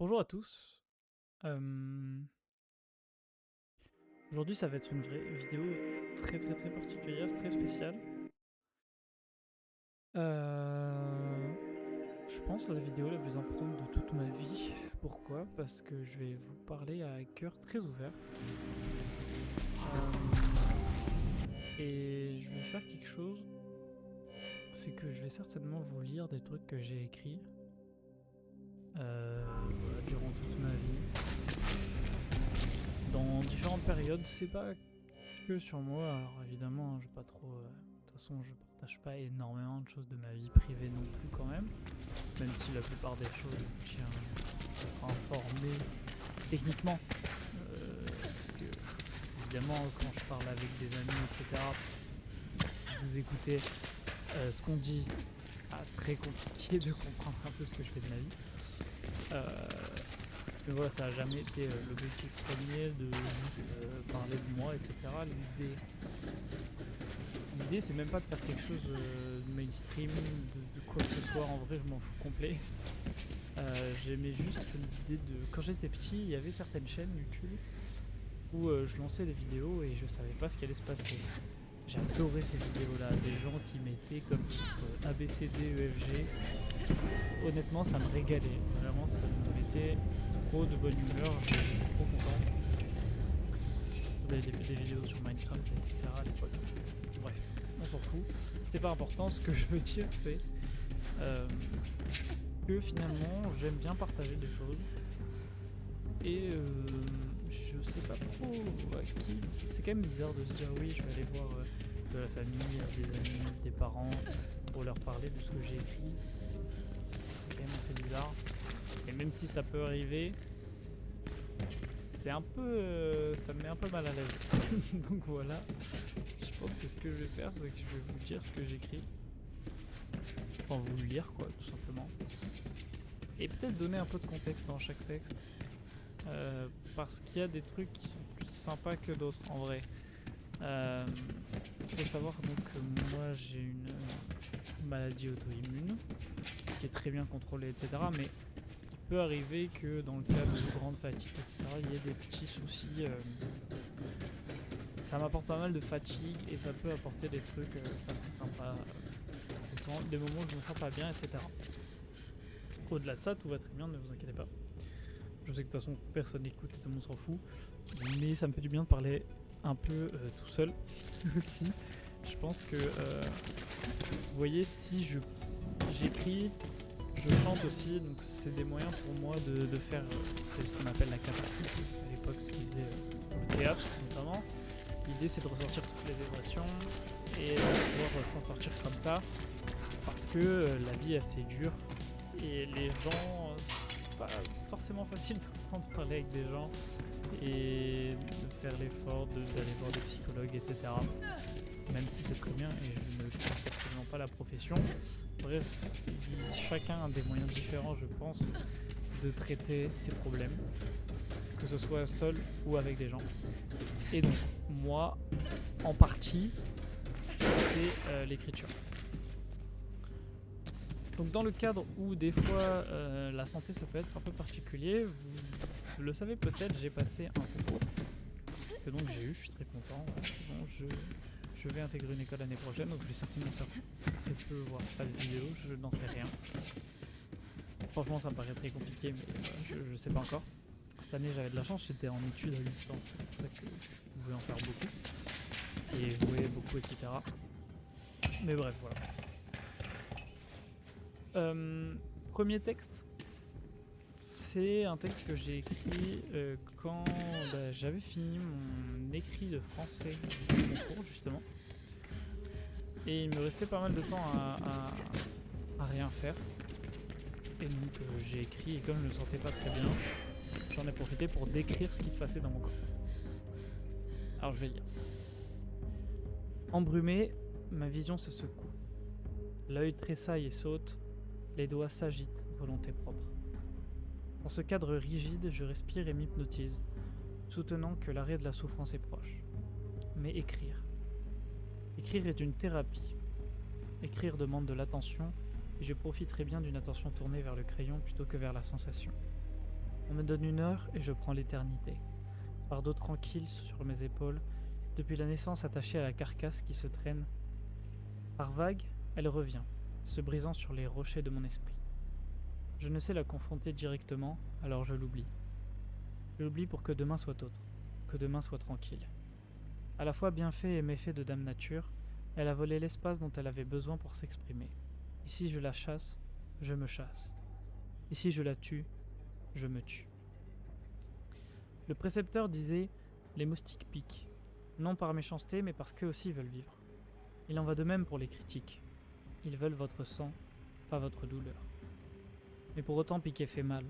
Bonjour à tous. Euh, Aujourd'hui, ça va être une vraie vidéo très particulière, très spéciale. Je pense la vidéo la plus importante de toute ma vie. Pourquoi? Parce que je vais vous parler à un cœur très ouvert. Et je vais faire quelque chose, c'est que je vais certainement vous lire des trucs que j'ai écrits voilà, durant toute ma vie. Dans différentes périodes, c'est pas que sur moi, alors évidemment, je vais pas trop. De toute façon, je partage pas énormément de choses de ma vie privée non plus, quand même. Même si la plupart des choses, je tiens à informer techniquement. Parce que, évidemment, quand je parle avec des amis, etc., vous écoutez ce qu'on dit, c'est pas très compliqué de comprendre un peu ce que je fais de ma vie. Mais voilà, ça n'a jamais été l'objectif premier de juste parler de moi, etc. L'idée, c'est même pas de faire quelque chose de mainstream, de quoi que ce soit. En vrai, je m'en fous complet. J'aimais juste l'idée de... Quand j'étais petit, il y avait certaines chaînes YouTube où je lançais des vidéos et je savais pas ce qui allait se passer. J'adorais ces vidéos-là, des gens qui mettaient comme titre ABCD, EFG. Honnêtement, ça me régalait. Vraiment, ça me mettait trop de bonne humeur, j'étais trop content. Vous avez des vidéos sur Minecraft, etc. à l'époque. Bref, on s'en fout. C'est pas important, ce que je veux dire, c'est que finalement, j'aime bien partager des choses. Et je sais pas trop à qui. C'est quand même bizarre de se dire oui, je vais aller voir de la famille, des amis, des parents, pour leur parler de ce que j'ai écrit. C'est quand même assez bizarre. Et même si ça peut arriver, c'est un peu. Ça me met un peu mal à l'aise. Donc voilà. Je pense que ce que je vais faire, c'est que je vais vous dire ce que j'écris. Enfin, vous le lire, quoi, tout simplement. Et peut-être donner un peu de contexte dans chaque texte. Parce qu'il y a des trucs qui sont plus sympas que d'autres, en vrai. Il faut savoir donc que moi j'ai une maladie auto-immune qui est très bien contrôlée, etc. Mais il peut arriver que dans le cas de grande fatigue, etc., il y ait des petits soucis. Ça m'apporte pas mal de fatigue et ça peut apporter des trucs pas très sympas. Des moments où je me sens pas bien, etc. Au-delà de ça, tout va très bien, ne vous inquiétez pas. Je sais que de toute façon personne n'écoute, tout le monde s'en fout. Mais ça me fait du bien de parler un peu tout seul aussi. Je pense que, vous voyez, si j'écris, je chante aussi, donc c'est des moyens pour moi de faire, c'est ce qu'on appelle la catharsis, à l'époque ce qu'ils faisaient au théâtre notamment. L'idée c'est de ressortir toutes les émotions et de pouvoir s'en sortir comme ça, parce que la vie est assez dure et les gens, c'est pas forcément facile tout le temps de parler avec des gens et de faire l'effort d'aller voir des psychologues, etc. Même si c'est très bien et je ne critique absolument pas la profession. Bref, chacun a des moyens différents, je pense, de traiter ses problèmes, que ce soit seul ou avec des gens. Et donc, moi, en partie, c'est l'écriture. Donc dans le cadre où des fois la santé ça peut être un peu particulier, vous le savez peut-être, j'ai passé un concours que donc j'ai eu, je suis très content, voilà, c'est bon, je vais intégrer une école l'année prochaine, donc je vais certainement faire très peu, voire pas de vidéos, je n'en sais rien. Franchement ça me paraît très compliqué, mais je sais pas encore. Cette année j'avais de la chance, j'étais en études à distance, c'est pour ça que je pouvais en faire beaucoup, et jouer beaucoup, etc. Mais bref, voilà. Premier texte, c'est un texte que j'ai écrit quand j'avais fini mon écrit de français du concours justement. Et il me restait pas mal de temps à rien faire. Et donc j'ai écrit et comme je ne le sentais pas très bien, j'en ai profité pour décrire ce qui se passait dans mon corps. Alors je vais lire. Embrumé, ma vision se secoue. L'œil tressaille et saute. Les doigts s'agitent, volonté propre. Dans ce cadre rigide, je respire et m'hypnotise, soutenant que l'arrêt de la souffrance est proche. Mais écrire. Écrire est une thérapie. Écrire demande de l'attention, et je profiterai bien d'une attention tournée vers le crayon plutôt que vers la sensation. On me donne 1 heure et je prends l'éternité. Fardeau tranquille sur mes épaules, depuis la naissance attachée à la carcasse qui se traîne. Par vagues, elle revient, se brisant sur les rochers de mon esprit. Je ne sais la confronter directement, alors je l'oublie. Je l'oublie pour que demain soit autre, que demain soit tranquille. À la fois bienfait et méfait de Dame Nature, elle a volé l'espace dont elle avait besoin pour s'exprimer. Et si je la chasse, je me chasse. Et si je la tue, je me tue. Le précepteur disait « Les moustiques piquent », non par méchanceté, mais parce qu'eux aussi veulent vivre. Il en va de même pour les critiques. Ils veulent votre sang, pas votre douleur. Mais pour autant, piquer fait mal.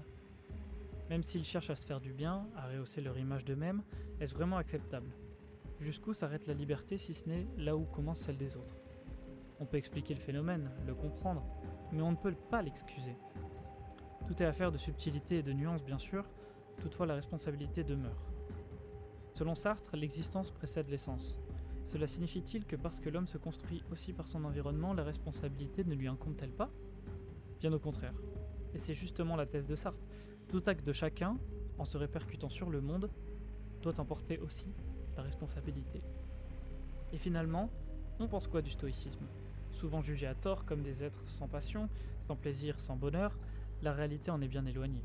Même s'ils cherchent à se faire du bien, à rehausser leur image d'eux-mêmes, est-ce vraiment acceptable ? Jusqu'où s'arrête la liberté si ce n'est là où commence celle des autres ? On peut expliquer le phénomène, le comprendre, mais on ne peut pas l'excuser. Tout est affaire de subtilité et de nuance, bien sûr, toutefois la responsabilité demeure. Selon Sartre, l'existence précède l'essence. Cela signifie-t-il que parce que l'homme se construit aussi par son environnement, la responsabilité ne lui incombe-t-elle pas ? Bien au contraire. Et c'est justement la thèse de Sartre. Tout acte de chacun, en se répercutant sur le monde, doit en porter aussi la responsabilité. Et finalement, on pense quoi du stoïcisme ? Souvent jugé à tort comme des êtres sans passion, sans plaisir, sans bonheur, la réalité en est bien éloignée.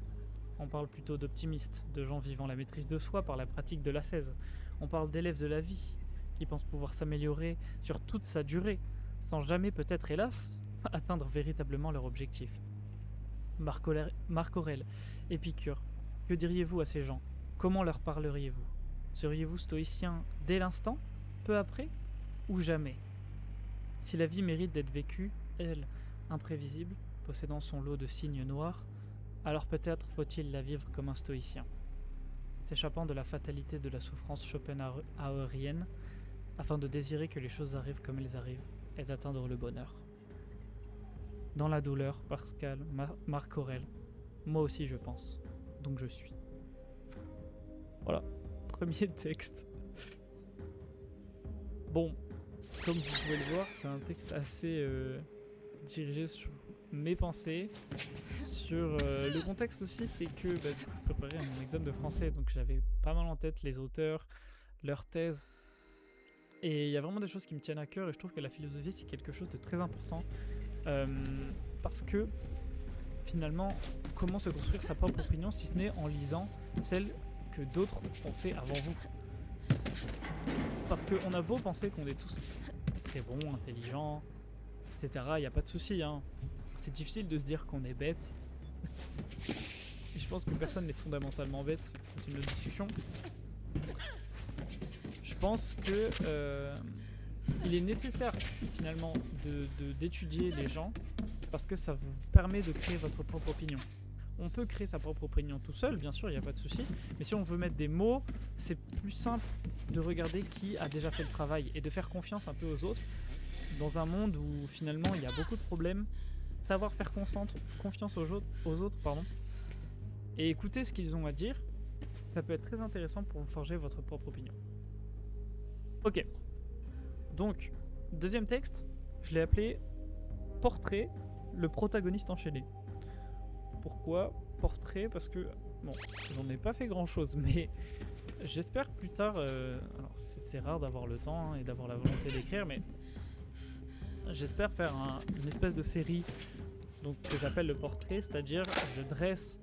On parle plutôt d'optimistes, de gens vivant la maîtrise de soi par la pratique de l'ascèse. On parle d'élèves de la vie, qui pensent pouvoir s'améliorer sur toute sa durée, sans jamais peut-être, hélas, atteindre véritablement leur objectif. Marc Aurèle, Épicure, que diriez-vous à ces gens ? Comment leur parleriez-vous ? Seriez-vous stoïcien dès l'instant, peu après, ou jamais ? Si la vie mérite d'être vécue, elle, imprévisible, possédant son lot de signes noirs, alors peut-être faut-il la vivre comme un stoïcien, s'échappant de la fatalité de la souffrance schopenhauerienne, afin de désirer que les choses arrivent comme elles arrivent, et d'atteindre le bonheur. Dans la douleur, Pascal, Marc Aurèle, moi aussi je pense, donc je suis. Voilà, premier texte. Bon, comme vous pouvez le voir, c'est un texte assez dirigé sur mes pensées, sur le contexte aussi, c'est que du coup, je préparais mon examen de français, donc j'avais pas mal en tête les auteurs, leurs thèses, et il y a vraiment des choses qui me tiennent à cœur, et je trouve que la philosophie c'est quelque chose de très important, parce que finalement, comment se construire sa propre opinion si ce n'est en lisant celle que d'autres ont fait avant vous. Parce qu'on a beau penser qu'on est tous très bons, intelligents, etc. Il n'y a pas de souci, hein. C'est difficile de se dire qu'on est bête. Et je pense que personne n'est fondamentalement bête. C'est une autre discussion. Je pense que il est nécessaire finalement d'étudier les gens parce que ça vous permet de créer votre propre opinion. On peut créer sa propre opinion tout seul, bien sûr, il n'y a pas de souci. Mais si on veut mettre des mots, c'est plus simple de regarder qui a déjà fait le travail et de faire confiance un peu aux autres. Dans un monde où finalement il y a beaucoup de problèmes, savoir faire confiance aux autres, et écouter ce qu'ils ont à dire, ça peut être très intéressant pour forger votre propre opinion. Ok. Donc, deuxième texte, je l'ai appelé Portrait, le protagoniste enchaîné. Pourquoi portrait ? Parce que, bon, j'en ai pas fait grand chose, mais j'espère plus tard, alors c'est rare d'avoir le temps et d'avoir la volonté d'écrire, mais j'espère faire une espèce de série donc, que j'appelle le portrait, c'est-à-dire je dresse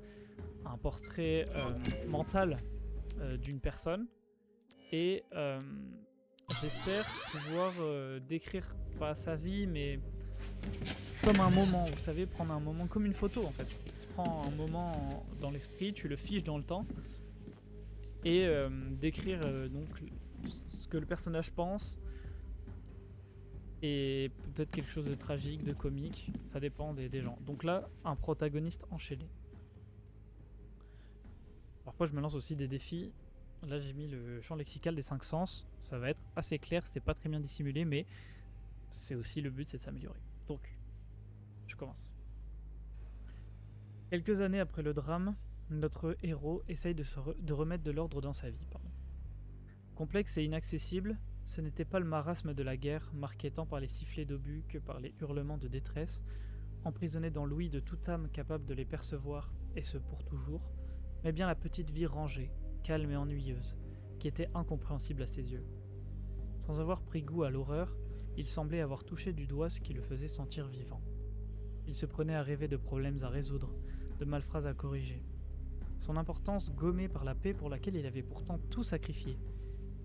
un portrait mental d'une personne et j'espère pouvoir décrire pas sa vie, mais comme un moment, vous savez, prendre un moment comme une photo en fait. Tu prends un moment dans l'esprit, tu le fiches dans le temps et décrire donc ce que le personnage pense et peut-être quelque chose de tragique, de comique, ça dépend des gens. Donc là, un protagoniste enchaîné. Parfois je me lance aussi des défis. Là j'ai mis le champ lexical des 5 sens, ça va être assez clair, c'est pas très bien dissimulé, mais c'est aussi le but, c'est de s'améliorer. Donc, je commence. Quelques années après le drame, notre héros essaye de remettre de l'ordre dans sa vie. Complexe et inaccessible, ce n'était pas le marasme de la guerre, marqué tant par les sifflets d'obus que par les hurlements de détresse, emprisonné dans l'ouïe de toute âme capable de les percevoir, et ce pour toujours, mais bien la petite vie rangée, calme et ennuyeuse, qui était incompréhensible à ses yeux. Sans avoir pris goût à l'horreur, il semblait avoir touché du doigt ce qui le faisait sentir vivant. Il se prenait à rêver de problèmes à résoudre, de malphrases à corriger. Son importance gommée par la paix pour laquelle il avait pourtant tout sacrifié.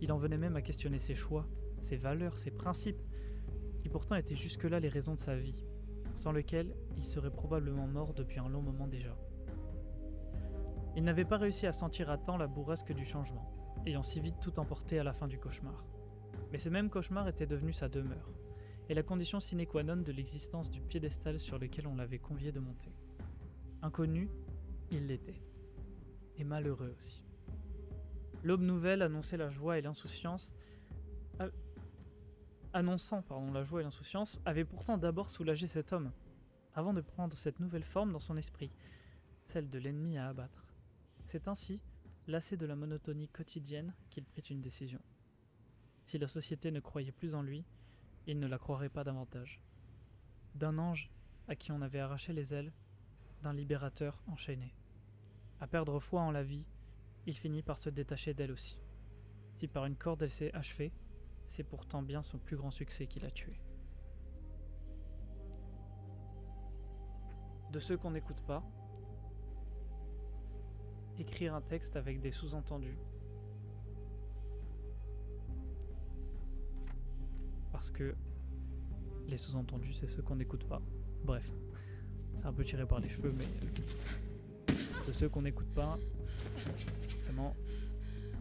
Il en venait même à questionner ses choix, ses valeurs, ses principes, qui pourtant étaient jusque-là les raisons de sa vie, sans lesquels il serait probablement mort depuis un long moment déjà. Il n'avait pas réussi à sentir à temps la bourrasque du changement, ayant si vite tout emporté à la fin du cauchemar. Mais ce même cauchemar était devenu sa demeure, et la condition sine qua non de l'existence du piédestal sur lequel on l'avait convié de monter. Inconnu, il l'était. Et malheureux aussi. L'aube nouvelle annonçait la joie et l'insouciance. Annonçant la joie et l'insouciance, avait pourtant d'abord soulagé cet homme, avant de prendre cette nouvelle forme dans son esprit, celle de l'ennemi à abattre. C'est ainsi, lassé de la monotonie quotidienne, qu'il prit une décision. Si la société ne croyait plus en lui, il ne la croirait pas davantage. D'un ange à qui on avait arraché les ailes, d'un libérateur enchaîné. À perdre foi en la vie, il finit par se détacher d'elle aussi. Si par une corde elle s'est achevée, c'est pourtant bien son plus grand succès qui l'a tué. De ceux qu'on n'écoute pas, écrire un texte avec des sous-entendus. Parce que les sous-entendus, c'est ceux qu'on n'écoute pas. Bref, c'est un peu tiré par les cheveux, mais de ceux qu'on n'écoute pas, forcément,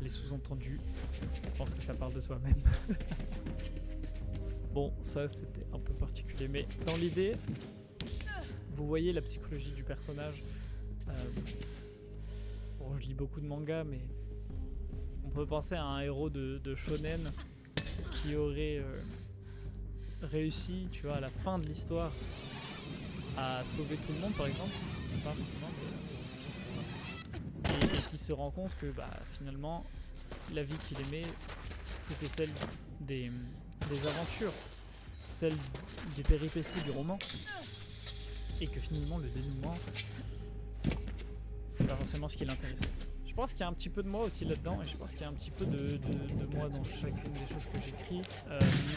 les sous-entendus, je pense que ça parle de soi-même. Bon, ça c'était un peu particulier, mais dans l'idée, vous voyez la psychologie du personnage. Bon, je lis beaucoup de mangas, mais on peut penser à un héros de shonen qui aurait réussi, tu vois, à la fin de l'histoire à sauver tout le monde, par exemple. Je sais pas forcément, et qui se rend compte que finalement, la vie qu'il aimait, c'était celle des aventures, celle des péripéties du roman, et que finalement le dénouement, c'est pas forcément ce qui l'intéressait. Je pense qu'il y a un petit peu de moi aussi là-dedans, et je pense qu'il y a un petit peu de moi dans chacune des choses que j'écris,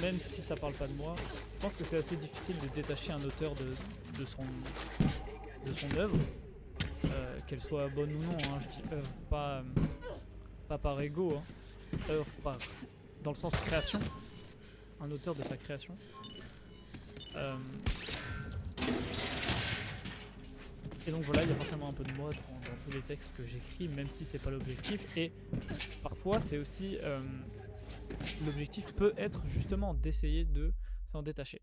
même si ça parle pas de moi. Je pense que c'est assez difficile de détacher un auteur de son œuvre, qu'elle soit bonne ou non, hein. Je dis œuvre, pas par ego, hein. Œuvre dans le sens création, un auteur de sa création. Et donc voilà, il y a forcément un peu de moi dans tous les textes que j'écris, même si c'est pas l'objectif. Et parfois, c'est aussi l'objectif peut être justement d'essayer de s'en détacher.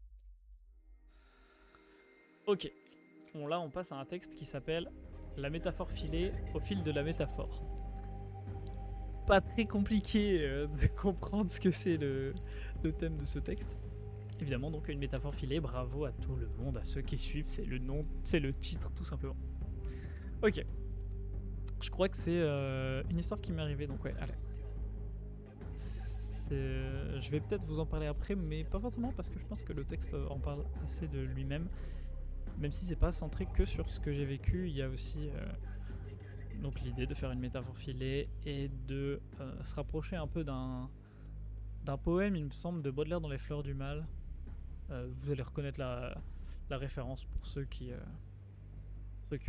Ok, bon là on passe à un texte qui s'appelle La métaphore filée au fil de la métaphore. Pas très compliqué de comprendre ce que c'est le thème de ce texte. Évidemment, donc une métaphore filée, bravo à tout le monde, à ceux qui suivent, c'est le nom, c'est le titre tout simplement. Ok. Je crois que c'est une histoire qui m'est arrivée, donc ouais, allez. Je vais peut-être vous en parler après, mais pas forcément parce que je pense que le texte en parle assez de lui-même. Même si c'est pas centré que sur ce que j'ai vécu, il y a aussi donc l'idée de faire une métaphore filée et de se rapprocher un peu d'un poème, il me semble, de Baudelaire dans Les Fleurs du Mal. Vous allez reconnaître la référence pour ceux qui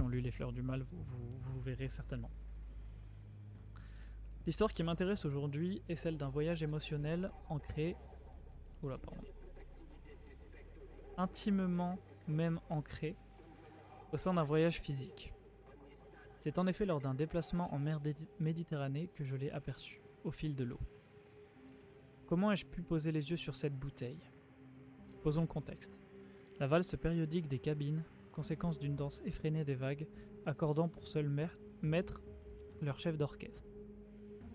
ont lu Les Fleurs du Mal, vous verrez certainement. L'histoire qui m'intéresse aujourd'hui est celle d'un voyage émotionnel ancré, intimement même ancré au sein d'un voyage physique. C'est en effet lors d'un déplacement en mer Méditerranée que je l'ai aperçu, au fil de l'eau. Comment ai-je pu poser les yeux sur cette bouteille ? Posons le contexte. La valse périodique des cabines, conséquence d'une danse effrénée des vagues, accordant pour seul maître leur chef d'orchestre.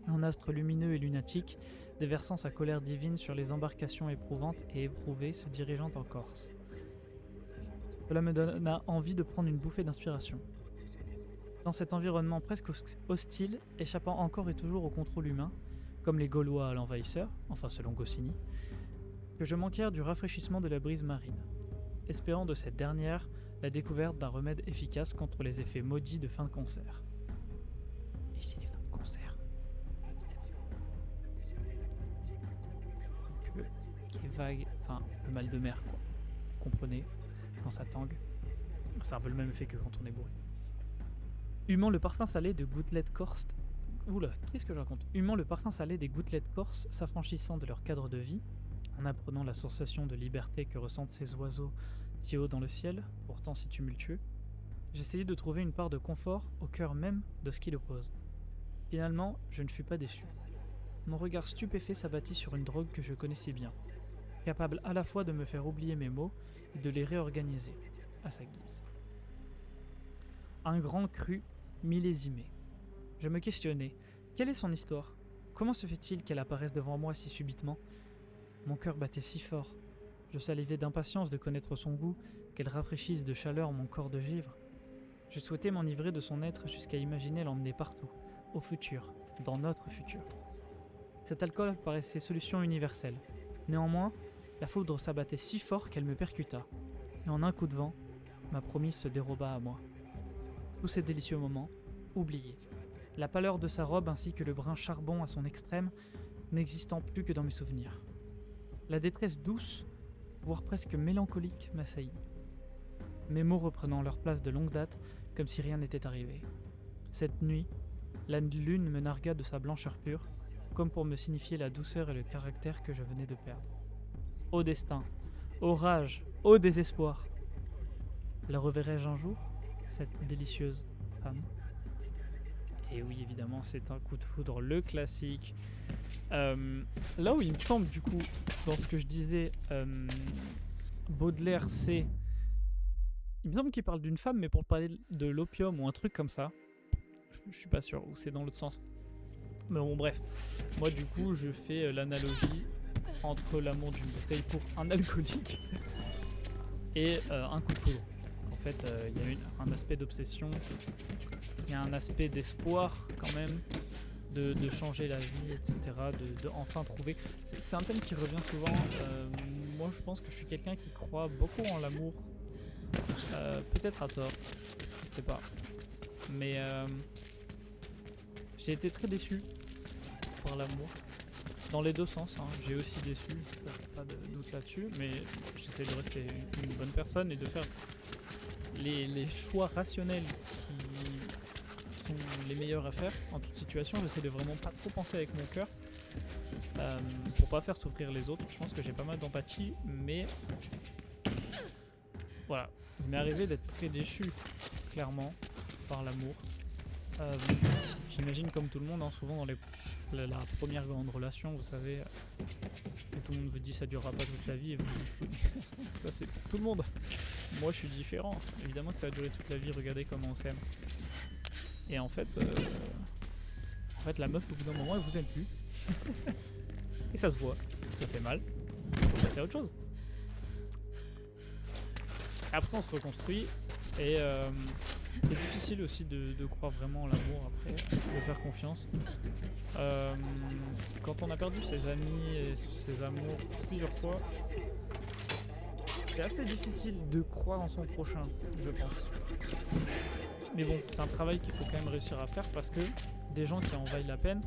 Un astre lumineux et lunatique, déversant sa colère divine sur les embarcations éprouvantes et éprouvées se dirigeant en Corse. Cela me donna envie de prendre une bouffée d'inspiration. Dans cet environnement presque hostile, échappant encore et toujours au contrôle humain, comme les Gaulois à l'envahisseur, enfin selon Goscinny, que je m'enquière du rafraîchissement de la brise marine, espérant de cette dernière la découverte d'un remède efficace contre les effets maudits de fin de concert. ici les fins de concert. Que les vagues, enfin le mal de mer quoi. Comprenez, quand ça tangue, c'est un peu le même effet que quand on est bourré. Humant le parfum salé de gouttelettes corses. Oula, qu'est-ce que je raconte? Humant le parfum salé des gouttelettes corses, s'affranchissant de leur cadre de vie, en apprenant la sensation de liberté que ressentent ces oiseaux si haut dans le ciel, pourtant si tumultueux, j'essayais de trouver une part de confort au cœur même de ce qui l'oppose. Finalement, je ne fus pas déçu. Mon regard stupéfait s'abattit sur une drogue que je connaissais bien, capable à la fois de me faire oublier mes mots et de les réorganiser, à sa guise. Un grand cru millésimé. Je me questionnais. Quelle est son histoire? Comment se fait-il qu'elle apparaisse devant moi si subitement? Mon cœur battait si fort. Je salivais d'impatience de connaître son goût, qu'elle rafraîchisse de chaleur mon corps de givre. Je souhaitais m'enivrer de son être jusqu'à imaginer l'emmener partout, au futur, dans notre futur. Cet alcool paraissait solution universelle. Néanmoins, la foudre s'abattait si fort qu'elle me percuta. Et en un coup de vent, ma promise se déroba à moi. Tous ces délicieux moments, oubliés. La pâleur de sa robe ainsi que le brun charbon à son extrême, n'existant plus que dans mes souvenirs. La détresse douce, voire presque mélancolique, m'assaillit. Mes mots reprenant leur place de longue date, comme si rien n'était arrivé. Cette nuit, la lune me nargua de sa blancheur pure, comme pour me signifier la douceur et le caractère que je venais de perdre. Ô destin, ô rage, ô désespoir! La reverrai-je un jour, cette délicieuse femme? Et oui, évidemment, c'est un coup de foudre, le classique. Là où il me semble, du coup, dans ce que je disais, Baudelaire, c'est... Il me semble qu'il parle d'une femme, mais pour parler de l'opium ou un truc comme ça, je suis pas sûr, ou c'est dans l'autre sens. Mais bon, bref. Moi, du coup, je fais l'analogie entre l'amour d'une bouteille pour un alcoolique et un coup de foudre. En fait, il y a un aspect d'obsession, il y a un aspect d'espoir quand même, de changer la vie, etc., de enfin trouver... C'est un thème qui revient souvent. Moi, je pense que je suis quelqu'un qui croit beaucoup en l'amour. Peut-être à tort, je ne sais pas. Mais j'ai été très déçu par l'amour. Dans les deux sens, hein. J'ai aussi déçu, pas de doute là-dessus, mais j'essaie de rester une bonne personne et de faire les choix rationnels qui sont les meilleurs à faire en toute situation. J'essaie de vraiment pas trop penser avec mon cœur pour pas faire souffrir les autres. Je pense que j'ai pas mal d'empathie, mais voilà, il m'est arrivé d'être très déçu, clairement, par l'amour. J'imagine comme tout le monde, hein, souvent dans la première grande relation, vous savez, que tout le monde vous dit ça durera pas toute la vie, et vous dites, ça c'est pour tout le monde. Moi je suis différent, évidemment que ça va durer toute la vie, regardez comment on s'aime. Et en fait, la meuf au bout d'un moment elle vous aime plus. Et ça se voit, ça fait mal, il faut passer à autre chose. Après on se reconstruit et c'est difficile aussi de croire vraiment en l'amour après, de faire confiance. Quand on a perdu ses amis et ses amours plusieurs fois, c'est assez difficile de croire en son prochain, je pense. Mais bon, c'est un travail qu'il faut quand même réussir à faire parce que des gens qui en valent la peine,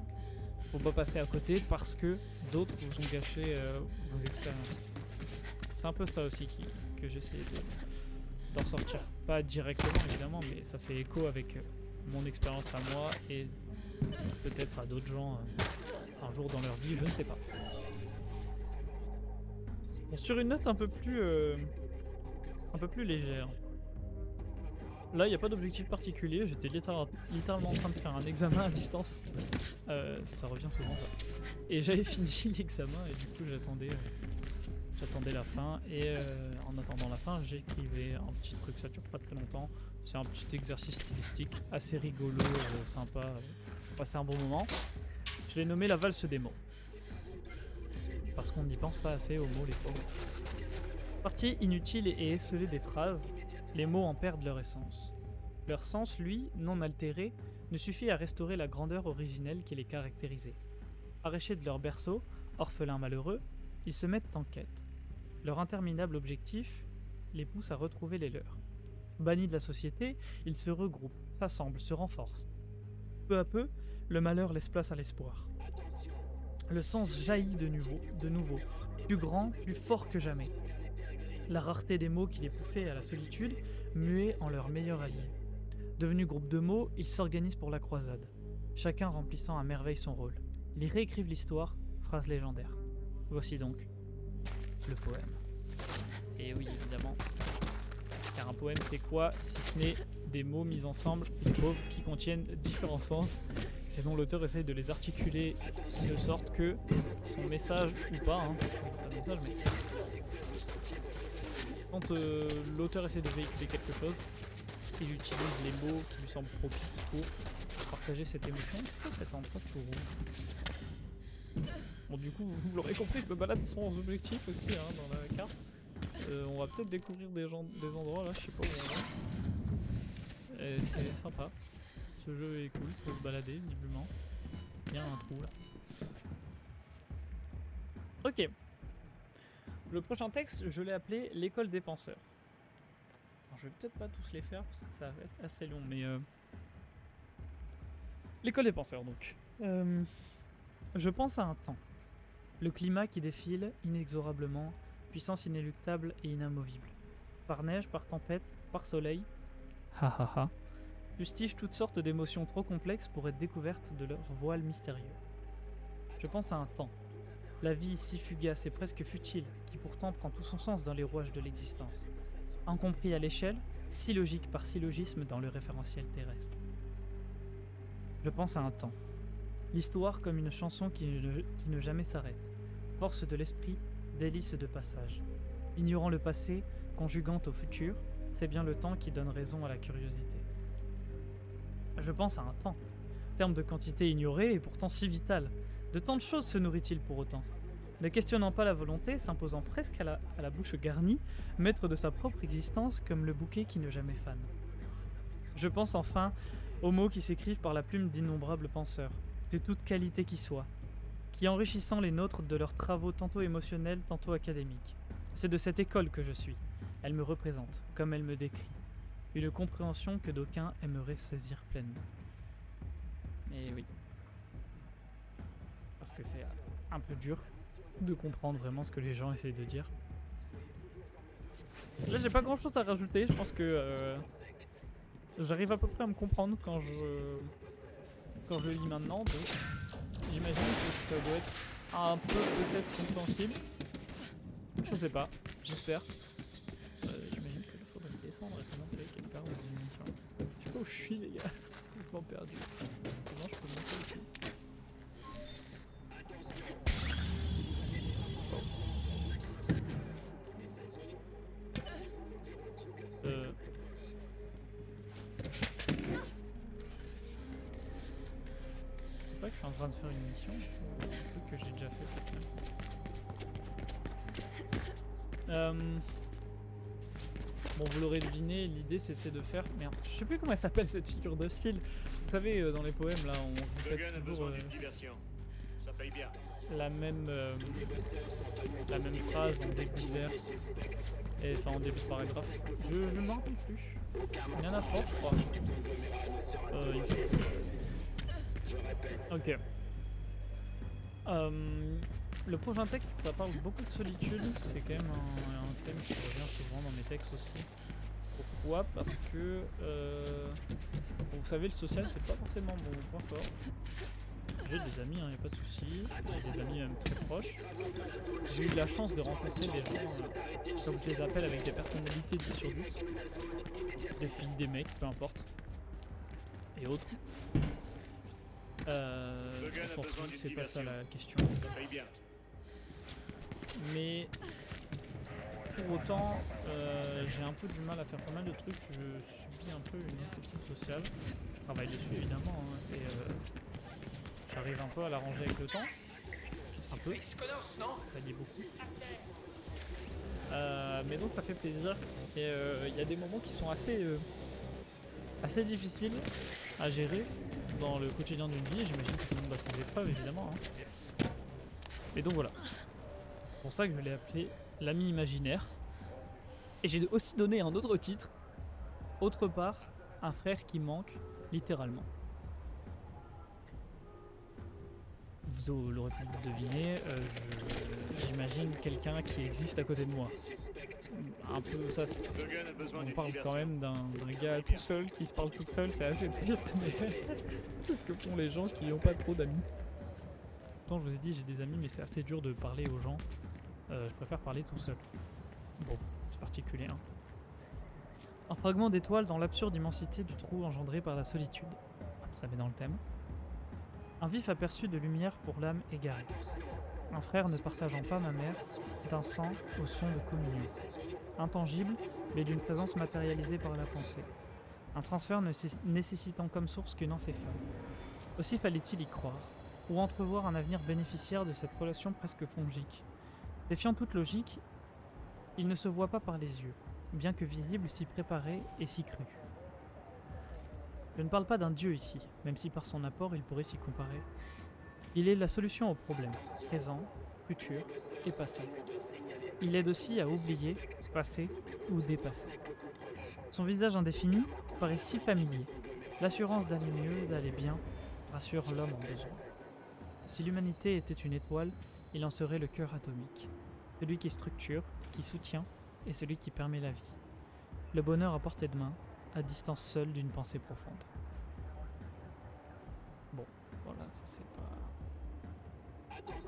faut pas passer à côté parce que d'autres vous ont gâché vos expériences. C'est un peu ça aussi que j'essaie d'en sortir. Pas directement évidemment, mais ça fait écho avec mon expérience à moi et peut-être à d'autres gens un jour dans leur vie, je ne sais pas. Bon, sur une note un peu plus légère. Là, il n'y a pas d'objectif particulier, j'étais littéralement en train de faire un examen à distance. Ça revient souvent ça. Et j'avais fini l'examen et du coup j'attendais la fin et en attendant la fin j'écrivais un petit truc, ça dure pas très longtemps, c'est un petit exercice stylistique assez rigolo, sympa, pour passer un bon moment. Je l'ai nommé la valse des mots parce qu'on n'y pense pas assez aux mots, les pauvres. Partie inutile et esselée des phrases, les mots en perdent leur essence. Leur sens, lui, non altéré, ne suffit à restaurer la grandeur originelle qui les caractérisait. Arrachés de leur berceau, orphelins malheureux, ils se mettent en quête. Leur interminable objectif les pousse à retrouver les leurs. Bannis de la société, ils se regroupent, s'assemblent, se renforcent. Peu à peu, Le malheur laisse place à l'espoir. Le sens jaillit de nouveau, plus grand, plus fort que jamais. La rareté des mots qui les poussaient à la solitude, muets en leur meilleur allié. Devenus groupe de mots, ils s'organisent pour la croisade, chacun remplissant à merveille son rôle. Ils réécrivent l'histoire, phrase légendaire. Voici donc le poème. Et oui, évidemment. Car un poème, c'est quoi si ce n'est des mots mis ensemble, qui contiennent différents sens, et dont l'auteur essaye de les articuler de sorte que son message, ou pas, pas de message, mais quand l'auteur essaie de véhiculer quelque chose, il utilise les mots qui lui semblent propices pour partager cette émotion. C'est quoi cette endroit tout rouge? Bon, du coup, vous l'aurez compris, je me balade sans objectif aussi dans la carte. On va peut-être découvrir des endroits là, je sais pas où on va. Et c'est sympa. Ce jeu est cool, faut se balader visiblement. Il y a un trou là. Ok. Le prochain texte, je l'ai appelé l'école des penseurs. Alors, je vais peut-être pas tous les faire parce que ça va être assez long, mais l'école des penseurs donc. Je pense à un temps. Le climat qui défile inexorablement, puissance inéluctable et inamovible. Par neige, par tempête, par soleil. Ha ha ha. Fustige toutes sortes d'émotions trop complexes pour être découvertes de leur voile mystérieux. Je pense à un temps. La vie si fugace et presque futile, qui pourtant prend tout son sens dans les rouages de l'existence. Incompris à l'échelle, si logique par syllogisme dans le référentiel terrestre. Je pense à un temps. L'histoire comme une chanson qui ne jamais s'arrête. Force de l'esprit, délice de passage. Ignorant le passé, conjuguant au futur, c'est bien le temps qui donne raison à la curiosité. Je pense à un temps. Terme de quantité ignorée et pourtant si vital. De tant de choses se nourrit-il pour autant. Ne questionnant pas la volonté, s'imposant presque à la bouche garnie, maître de sa propre existence comme le bouquet qui ne jamais fane. Je pense enfin aux mots qui s'écrivent par la plume d'innombrables penseurs, de toute qualité qui soit, qui enrichissant les nôtres de leurs travaux tantôt émotionnels, tantôt académiques. C'est de cette école que je suis. Elle me représente, comme elle me décrit. Une compréhension que d'aucuns aimeraient saisir pleinement. Et oui. Parce que c'est un peu dur de comprendre vraiment ce que les gens essayent de dire. Là, j'ai pas grand chose à rajouter. Je pense que j'arrive à peu près à me comprendre quand je lis maintenant. Donc, j'imagine que ça doit être un peu peut-être compréhensible. Je sais pas. J'espère. J'imagine qu'il faudrait descendre et commencer quelque part dans une mission. Je sais pas où je suis, les gars. Je suis complètement perdu. Comment je peux monter ici? C'est pas que je suis en train de faire une mission, un truc que j'ai déjà fait peut-être. Bon, vous l'aurez deviné, l'idée c'était de faire... Merde, je sais plus comment elle s'appelle cette figure de style. Vous savez, dans les poèmes là, on répète toujours ça paye bien. la même phrase en début de vers. Et enfin en début de paragraphe. Je ne m'en rappelle plus. Il y en a fort, je crois. Ok. Le prochain texte, ça parle beaucoup de solitude. C'est quand même un thème qui revient souvent dans mes textes aussi. Pourquoi? Parce que vous savez, le social, c'est pas forcément mon point fort. J'ai des amis, y a pas de souci. J'ai des amis même très proches. J'ai eu la chance de rencontrer des gens, comme je les appelle, avec des personnalités 10 sur 10. Des filles, des mecs, peu importe. Et autres. On s'en fout, c'est pas ça la question. Ça paye bien. Mais pour autant, j'ai un peu du mal à faire pas mal de trucs. Je subis un peu une anxiété sociale. Je travaille dessus évidemment, et j'arrive un peu à l'arranger avec le temps. Un peu. Ça dit beaucoup. Mais donc ça fait plaisir. Et il y a des moments qui sont assez difficiles à gérer dans le quotidien d'une vie. J'imagine que tout le monde a ses épreuves évidemment. Et donc voilà. C'est pour ça que je l'ai appelé l'ami imaginaire. Et j'ai aussi donné un autre titre. Autre part, un frère qui manque, littéralement. Iso l'aurait pu le deviner, j'imagine quelqu'un qui existe à côté de moi. Un peu ça, Logan a besoin on d'une parle quand diversion. même d'un gars tout seul qui se parle tout seul, c'est assez triste, mais c'est ce que font les gens qui n'ont pas trop d'amis. Pourtant, je vous ai dit, j'ai des amis, mais c'est assez dur de parler aux gens. Je préfère parler tout seul. Bon, c'est particulier, hein. Un fragment d'étoile dans l'absurde immensité du trou engendré par la solitude. Ça met dans le thème. Un vif aperçu de lumière pour l'âme égarée. Un frère ne partageant pas ma mère, d'un sang au son de communion. Intangible, mais d'une présence matérialisée par la pensée. Un transfert nécessitant comme source qu'une encéphale. Aussi fallait-il y croire, ou entrevoir un avenir bénéficiaire de cette relation presque fongique. Défiant toute logique, il ne se voit pas par les yeux, bien que visible si préparé et si cru. Je ne parle pas d'un dieu ici, même si par son apport il pourrait s'y comparer. Il est la solution aux problèmes, présent, futur et passé. Il aide aussi à oublier, passer ou dépasser. Son visage indéfini paraît si familier. L'assurance d'aller mieux, d'aller bien, rassure l'homme en besoin. Si l'humanité était une étoile, il en serait le cœur atomique. Celui qui structure, qui soutient, et celui qui permet la vie. Le bonheur à portée de main, à distance seule d'une pensée profonde. Bon, voilà, ça c'est pas...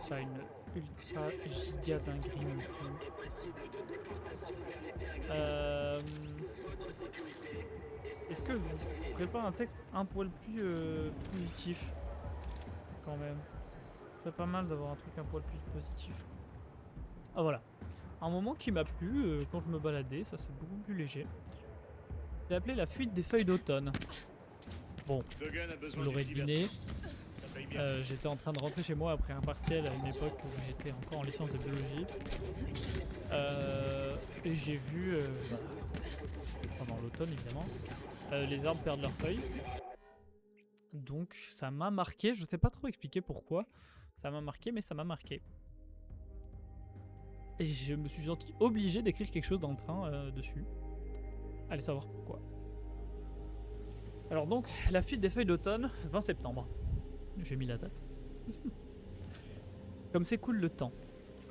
Ça une ultra giga dinguerie non plus. Est-ce que vous ferez pas un texte un poil plus positif quand même? C'est pas mal d'avoir un truc un poil plus positif. Ah voilà. Un moment qui m'a plu quand je me baladais, ça c'est beaucoup plus léger. J'ai appelé la fuite des feuilles d'automne. Bon, Logan a vous besoin l'aurez d'une deviné, diversion. Ça paye bien. j'étais en train de rentrer chez moi après un partiel à une époque où j'étais encore en licence de biologie. Et j'ai vu, pendant l'automne évidemment, les arbres perdre leurs feuilles. Donc ça m'a marqué, je sais pas trop expliquer pourquoi. Ça m'a marqué, mais ça m'a marqué. Et je me suis senti obligé d'écrire quelque chose dans le train dessus. Allez savoir pourquoi. Alors donc, la fuite des feuilles d'automne, 20 septembre. J'ai mis la date. Comme s'écoule le temps,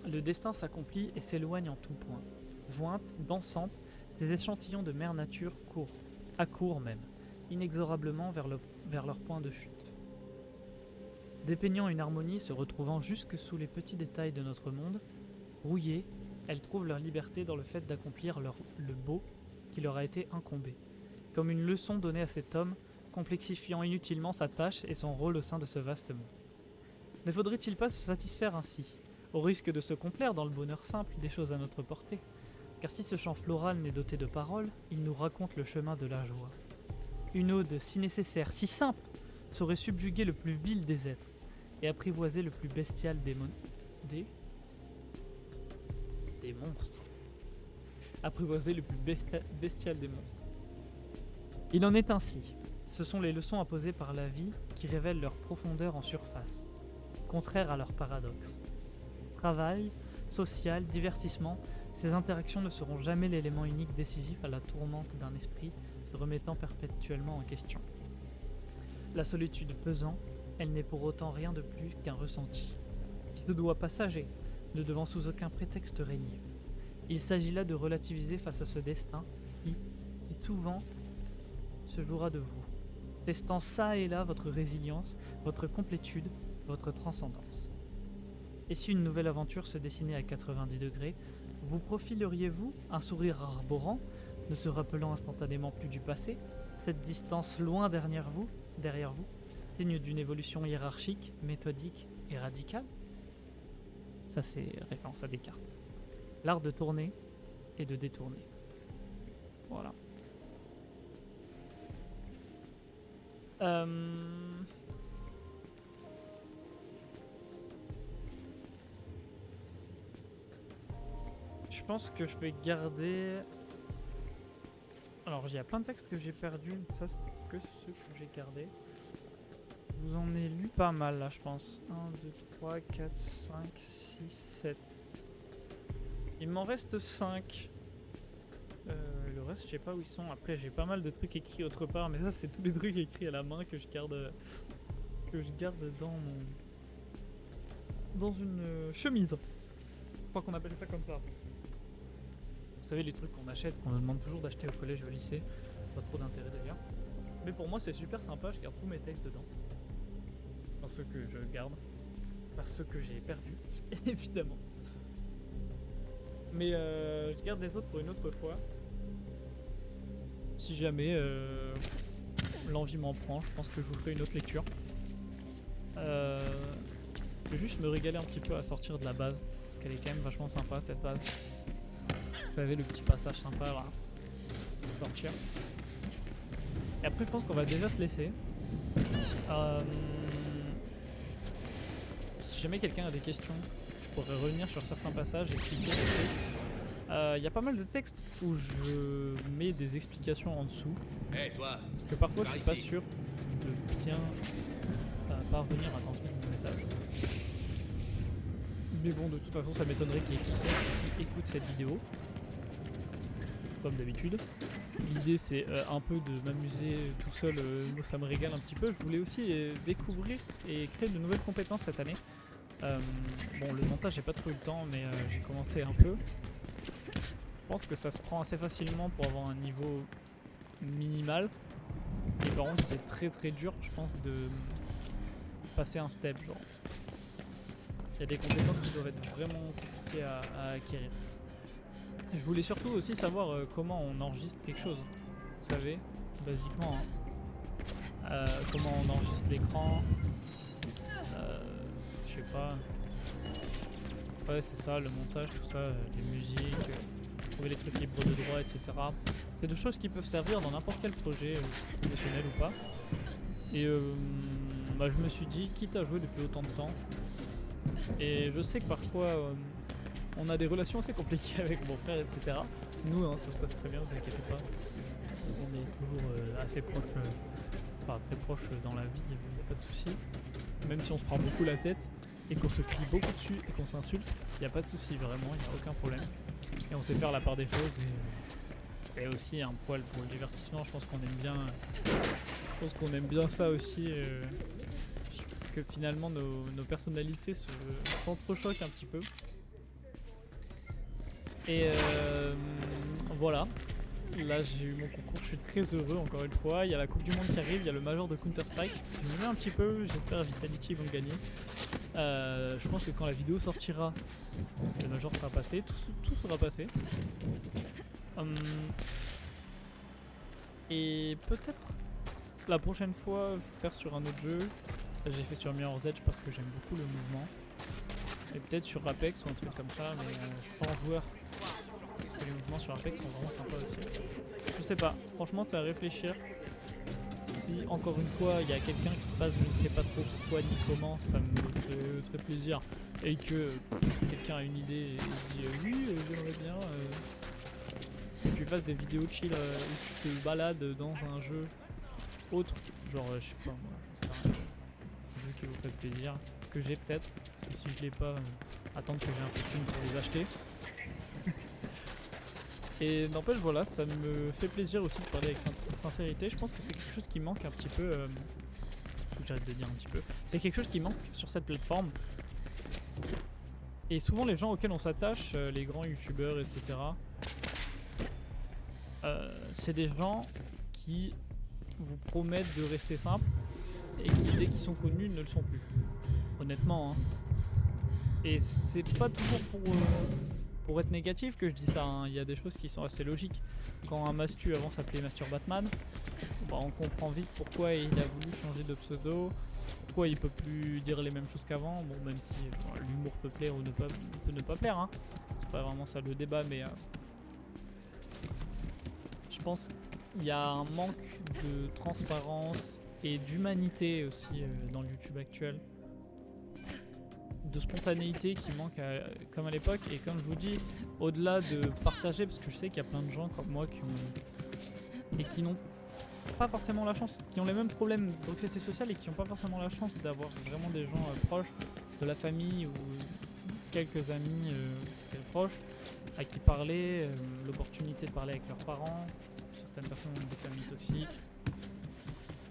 le destin s'accomplit et s'éloigne en tout point. Jointes, dansantes, ces échantillons de mère nature courent, accourent même, inexorablement vers leur point de chute. Dépeignant une harmonie se retrouvant jusque sous les petits détails de notre monde, rouillées, elles trouvent leur liberté dans le fait d'accomplir le beau qui leur a été incombé, comme une leçon donnée à cet homme, complexifiant inutilement sa tâche et son rôle au sein de ce vaste monde. Ne faudrait-il pas se satisfaire ainsi, au risque de se complaire dans le bonheur simple des choses à notre portée? Car si ce chant floral n'est doté de paroles, il nous raconte le chemin de la joie. Une ode si nécessaire, si simple, saurait subjuguer le plus vil des êtres et apprivoiser le plus bestial des monstres. Apprivoiser le plus bestial des monstres. Il en est ainsi. Ce sont les leçons imposées par la vie qui révèlent leur profondeur en surface, contraire à leur paradoxe. Travail, social, divertissement, ces interactions ne seront jamais l'élément unique décisif à la tourmente d'un esprit se remettant perpétuellement en question. La solitude pesant, elle n'est pour autant rien de plus qu'un ressenti, qui se doit passager, ne devant sous aucun prétexte régner. Il s'agit là de relativiser face à ce destin qui, souvent, se jouera de vous, testant ça et là votre résilience, votre complétude, votre transcendance. Et si une nouvelle aventure se dessinait à 90 degrés, vous profileriez-vous un sourire arborant, ne se rappelant instantanément plus du passé, cette distance loin derrière vous, signe d'une évolution hiérarchique, méthodique et radicale? Ça c'est référence à Descartes. L'art de tourner et de détourner. Voilà. Je pense que je vais garder... Alors, il y a plein de textes que j'ai perdus. Ça, c'est que ceux que j'ai gardés. Je vous en ai lu pas mal, là, je pense. 1, 2, 3, 4, 5, 6, 7. Il m'en reste 5. Le reste, je sais pas où ils sont. Après, j'ai pas mal de trucs écrits autre part. Mais ça, c'est tous les trucs écrits à la main que je garde dans dans une chemise. Je crois qu'on appelle ça comme ça. Vous savez, les trucs qu'on achète, qu'on nous demande toujours d'acheter au collège et au lycée. Pas trop d'intérêt d'ailleurs. Mais pour moi, c'est super sympa. Je garde tous mes textes dedans. Enfin, ceux que je garde. Pas ceux que j'ai perdus, évidemment. Mais je garde les autres pour une autre fois. Si jamais l'envie m'en prend, je pense que je vous ferai une autre lecture. Je vais juste me régaler un petit peu à sortir de la base. Parce qu'elle est quand même vachement sympa cette base. Vous savez, le petit passage sympa là. Sortir. Et après, je pense qu'on va déjà se laisser. Si jamais quelqu'un a des questions, je pourrais revenir sur certains passages et expliquer. Il y a pas mal de textes où je mets des explications en dessous. Hé, toi. Parce que parfois, je Par suis pas ici. sûr de bien parvenir à transmettre mon message. Mais bon, de toute façon, ça m'étonnerait qu'il y ait quelqu'un qui écoute cette vidéo. Comme d'habitude. L'idée, c'est un peu de m'amuser tout seul. Moi, ça me régale un petit peu. Je voulais aussi découvrir et créer de nouvelles compétences cette année. Bon, le montage, j'ai pas trop eu le temps, mais j'ai commencé un peu. Je pense que ça se prend assez facilement pour avoir un niveau minimal. Et par contre, c'est très très dur, je pense, de passer un step. Genre, il y a des compétences qui doivent être vraiment compliquées à acquérir. Je voulais surtout aussi savoir comment on enregistre quelque chose. Vous savez, basiquement, hein. Comment on enregistre l'écran. Je sais pas. Ouais, c'est ça, le montage, tout ça, les musiques, trouver les trucs libres de droit, etc. C'est des choses qui peuvent servir dans n'importe quel projet, professionnel ou pas. Et bah, je me suis dit, quitte à jouer depuis autant de temps, et je sais que parfois on a des relations assez compliquées avec mon frère, etc. Nous, hein, ça se passe très bien, vous inquiétez pas. On est toujours assez proches, enfin très proches dans la vie, il n'y a pas de souci. Même si on se prend beaucoup la tête et qu'on se crie beaucoup dessus et qu'on s'insulte, il n'y a pas de souci, vraiment, il n'y a aucun problème. Et on sait faire la part des choses et c'est aussi un poil pour le divertissement, je pense qu'on aime bien. Je pense qu'on aime bien ça aussi. Que finalement nos personnalités s'entrechoquent un petit peu. Et voilà. Là j'ai eu mon concours, je suis très heureux encore une fois. Il y a la Coupe du Monde qui arrive, il y a le Major de Counter-Strike. Je me mets un petit peu, j'espère Vitality vont gagner. Je pense que quand la vidéo sortira, le Major sera passé, tout sera passé. Et peut-être la prochaine fois faire sur un autre jeu. J'ai fait sur Mirror's Edge parce que j'aime beaucoup le mouvement. Et peut-être sur Apex ou un truc comme ça, mais sans joueur. Parce que les mouvements sur Apex sont vraiment sympas aussi. Je sais pas, franchement c'est à réfléchir. Si encore une fois il y a quelqu'un qui passe je ne sais pas trop pourquoi ni comment, ça me ferait plaisir. Et que quelqu'un a une idée et dit oui j'aimerais bien que tu fasses des vidéos chill où tu te balades dans un jeu autre. Genre je sais pas moi, je sais rien. Un jeu qui vous fait plaisir, que j'ai peut-être. Et si je l'ai pas, attendre que j'ai un petit film pour les acheter. Et n'empêche, voilà, ça me fait plaisir aussi de parler avec sincérité. Je pense que c'est quelque chose qui manque un petit peu. Faut que j'arrête de dire un petit peu. C'est quelque chose qui manque sur cette plateforme. Et souvent, les gens auxquels on s'attache, les grands youtubeurs, etc., c'est des gens qui vous promettent de rester simples et qui, dès qu'ils sont connus, ne le sont plus. Honnêtement, hein. Et c'est pas toujours pour être négatif que je dis ça, hein. Il y a des choses qui sont assez logiques. Quand un Mastu avant s'appelait Masturbatman, bah on comprend vite pourquoi il a voulu changer de pseudo, pourquoi il peut plus dire les mêmes choses qu'avant, bon même si bon, l'humour peut plaire ou peut ne pas plaire, hein. C'est pas vraiment ça le débat, mais je pense qu'il y a un manque de transparence et d'humanité aussi dans le YouTube actuel. De spontanéité qui manque comme à l'époque, et comme je vous dis, au-delà de partager, parce que je sais qu'il y a plein de gens comme moi qui n'ont pas forcément la chance, qui ont les mêmes problèmes d'anxiété sociale et qui n'ont pas forcément la chance d'avoir vraiment des gens proches de la famille ou quelques amis très proches à qui parler, l'opportunité de parler avec leurs parents. Certaines personnes ont des familles toxiques,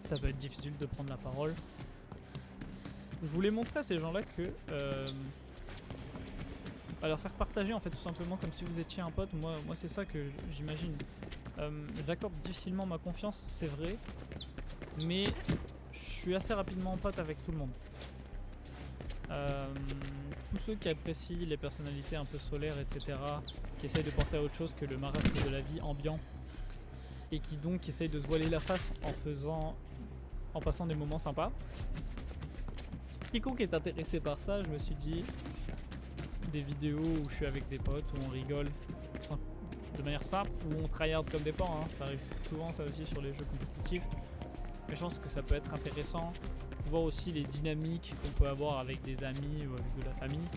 ça peut être difficile de prendre la parole. je voulais montrer à ces gens-là que à leur faire partager en fait tout simplement comme si vous étiez un pote. Moi c'est ça que j'imagine. J'accorde difficilement ma confiance, c'est vrai, mais je suis assez rapidement en pote avec tout le monde. Tous ceux qui apprécient les personnalités un peu solaires, etc., qui essayent de penser à autre chose que le marasme de la vie ambiant, et qui donc essayent de se voiler la face en passant des moments sympas. Quiconque est intéressé par ça, je me suis dit, des vidéos où je suis avec des potes, où on rigole de manière simple, où on tryhard comme des pans, hein. Ça arrive souvent ça aussi sur les jeux compétitifs. Mais je pense que ça peut être intéressant, voir aussi les dynamiques qu'on peut avoir avec des amis ou avec de la famille.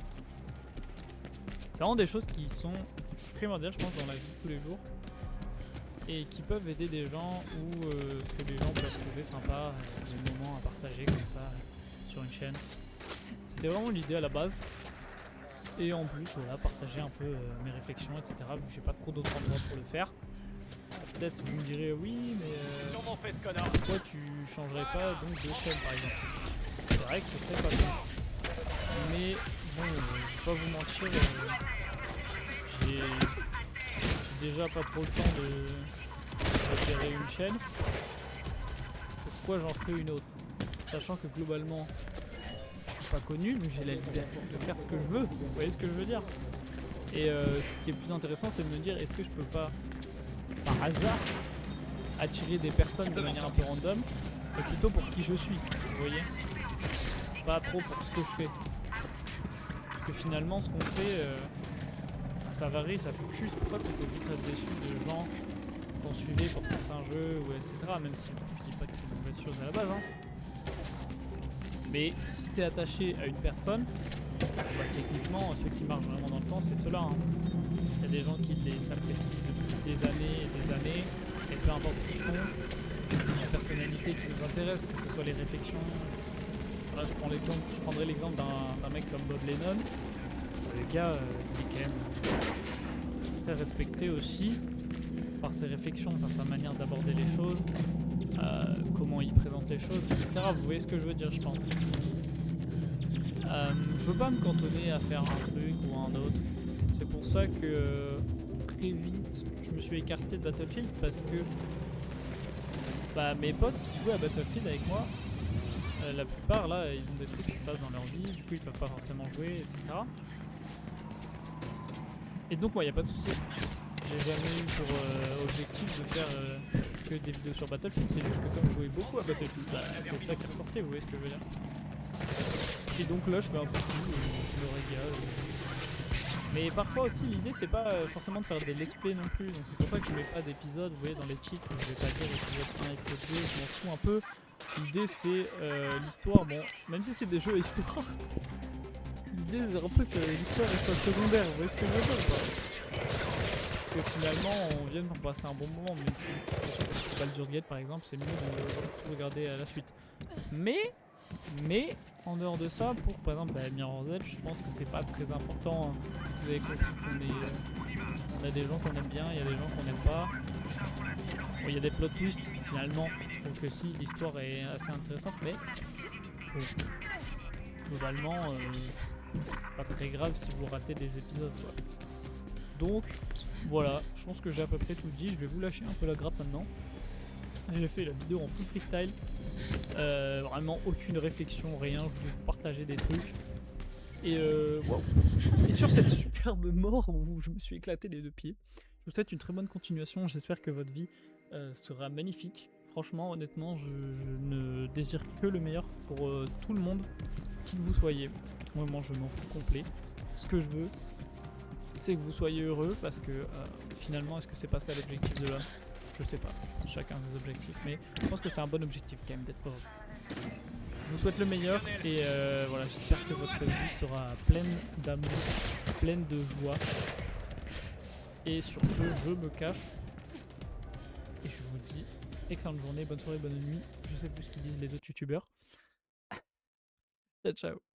C'est vraiment des choses qui sont primordiales, je pense, dans la vie de tous les jours. Et qui peuvent aider des gens ou que les gens peuvent trouver sympa, des moments à partager comme ça sur une chaîne. C'était vraiment l'idée à la base. Et en plus, voilà, partager un peu mes réflexions, etc. Vu que j'ai pas trop d'autres endroits pour le faire. Peut-être que vous me direz oui, mais pourquoi tu changerais pas donc de chaîne par exemple? C'est vrai que ce serait pas bien. Mais bon, je vais pas vous mentir, j'ai déjà pas trop le temps de gérer une chaîne. Pourquoi j'en ferai une autre? Sachant que globalement, je suis pas connu, donc j'ai la liberté de faire ce que je veux. Vous voyez ce que je veux dire? Et ce qui est plus intéressant, c'est de me dire, est-ce que je peux pas, par hasard, attirer des personnes de manière un peu random, mais plutôt pour qui je suis, vous voyez? Pas trop pour ce que je fais. Parce que finalement, ce qu'on fait, ça varie, ça fluctue, c'est pour ça qu'on peut vite être déçu de gens qu'on suivait pour certains jeux, ou etc. Même si je dis pas que c'est une mauvaise chose à la base, hein. Mais si t'es attaché à une personne, bah, techniquement, ceux qui marchent vraiment dans le temps, c'est ceux-là, hein. Il y a des gens qui les apprécient depuis des années et des années, et peu importe ce qu'ils font, c'est la personnalité qui nous intéresse, que ce soit les réflexions. Là, je prendrais l'exemple d'un mec comme Bob Lennon. Le gars, il est quand même très respecté aussi par ses réflexions, par sa manière d'aborder les choses, comment il présente les choses, etc. Vous voyez ce que je veux dire, je pense. Je veux pas me cantonner à faire un truc ou un autre. C'est pour ça que très vite, je me suis écarté de Battlefield parce que bah, mes potes qui jouent à Battlefield avec moi, la plupart là, ils ont des trucs qui se passent dans leur vie, du coup ils peuvent pas forcément jouer, etc. Et donc moi, y a pas de souci. J'ai jamais eu pour objectif de faire que des vidéos sur Battlefield. C'est juste que comme je jouais beaucoup à Battlefield, bah, c'est ça qui ressortait, vous voyez ce que je veux dire. Et donc là, je fais un peu tout, je me régale. Mais parfois aussi, l'idée c'est pas forcément de faire des let's play non plus. Donc c'est pour ça que je mets pas d'épisodes, vous voyez, dans les cheats. Je vais pas dire épisode 1 et épisode 2, je m'en fous un peu. L'idée c'est l'histoire, bon, même si c'est des jeux à histoire. L'idée c'est un peu que l'histoire soit secondaire, vous voyez ce que je veux dire quoi. Que finalement on vienne pour passer un bon moment, même si c'est sûr que si c'est Baldur's Gate par exemple, c'est mieux de regarder à la suite. Mais en dehors de ça, pour par exemple Mirror's Edge, je pense que c'est pas très important. Vous avez compris qu'on a des gens qu'on aime bien, il y a des gens qu'on n'aime pas. Bon, il y a des plot twists finalement, donc si l'histoire est assez intéressante, mais bon, globalement c'est pas très grave si vous ratez des épisodes quoi. Donc voilà, je pense que j'ai à peu près tout dit. Je vais vous lâcher un peu la grappe maintenant. J'ai fait la vidéo en full freestyle, vraiment aucune réflexion, rien, je voulais vous partager des trucs. Et wow. Et sur cette superbe mort où je me suis éclaté les deux pieds, je vous souhaite une très bonne continuation, j'espère que votre vie sera magnifique. Franchement, honnêtement, je ne désire que le meilleur pour tout le monde, qui que vous soyez. Vraiment, je m'en fous complet. Ce que je veux, c'est que vous soyez heureux, parce que finalement, est-ce que c'est pas ça l'objectif de l'homme? Je sais pas, chacun ses objectifs, mais je pense que c'est un bon objectif quand même d'être heureux. Je vous souhaite le meilleur et voilà, j'espère que votre vie sera pleine d'amour, pleine de joie. Et sur ce, je me cache et je vous dis excellente journée, bonne soirée, bonne nuit. Je sais plus ce qu'ils disent les autres youtubeurs. Ciao, ciao.